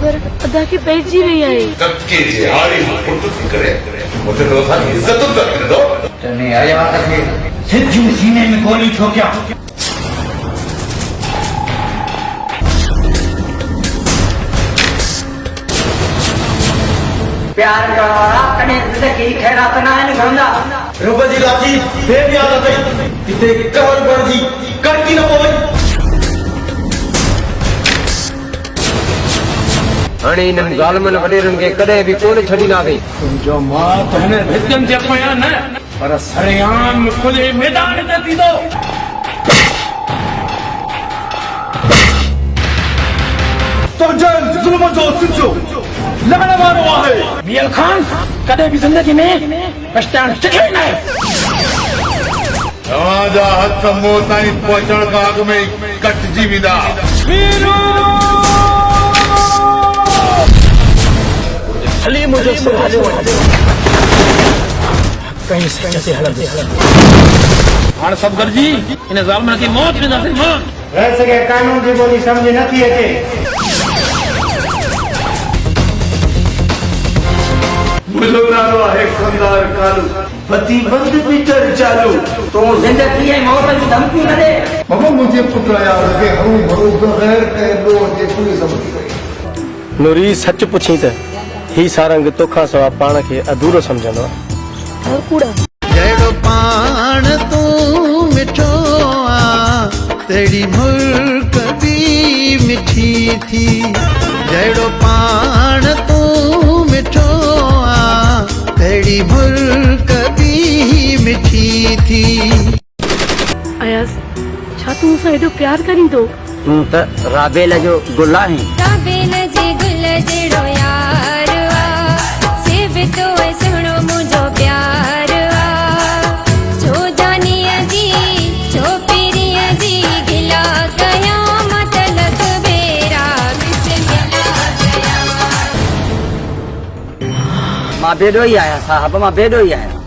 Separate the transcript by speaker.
Speaker 1: पर अदा के पेट जी रही है
Speaker 2: कक्के जे हारी फुर्ती करे मुझे तो सारी इज्जत तो कर दो
Speaker 3: तने आया तके सिद्धू सीने में गोली ठोकिया प्यार का कने जिंदगी खैरात ना इन गंदा
Speaker 4: रुपए जी लाची फिर याद आ गई किते कहर पर जी करती न पोई
Speaker 5: अने इन ज़ालिमन वडेरन के कदे भी कोन छडी ना गई
Speaker 4: जो मां तने भिजन जे पया न पर सरेआम खुले मैदान ते थींदो तो जन जुल्म जो सिचो लगने वालो आहे
Speaker 6: मियल खान कदे भी जिंदगी में पछताण सिखे न
Speaker 2: तवाजा हथ मो ताईं पहुचण का अग में कटजी विदा
Speaker 6: हली मुझे सिर हले कहीं सच से हल दे हां सदगर जी इन जालिमन की मौत में नथी मौत
Speaker 3: रह सके कानून की बोली समझ नथी अचे
Speaker 4: मुझो नालो आहे खंदार कालू पति बंद पीटर चालू
Speaker 3: तो जिंदगी है मौत की धमकी न दे
Speaker 2: बाबा मुझे पुत्र यार के हरू भरू बगैर के दो जे पूरी समझ गई
Speaker 5: नूरी सच पुछी त ही सारंग तोखा सवा पाण के अधूरो समझंदो
Speaker 1: और कूड़ा
Speaker 7: जड़ो पान तू मिठो आ तेरी मुल्क भी मिठी थी जड़ो पान तू मिठो आ तेरी मुल्क भी मिठी थी
Speaker 1: अयास छा तू से एडो प्यार करी तो
Speaker 3: तू त राबेल जो गुल आहे
Speaker 8: राबेल जे गुल जेड़ो यार आ सिर्फ तो सुनो मुझो प्यार आ छो जानिया जी छो पीरिया जी गिला कयामत लग बेरा बिस्मिल्लाह
Speaker 3: मां बेडो ही आया साहब मां बेडो ही आया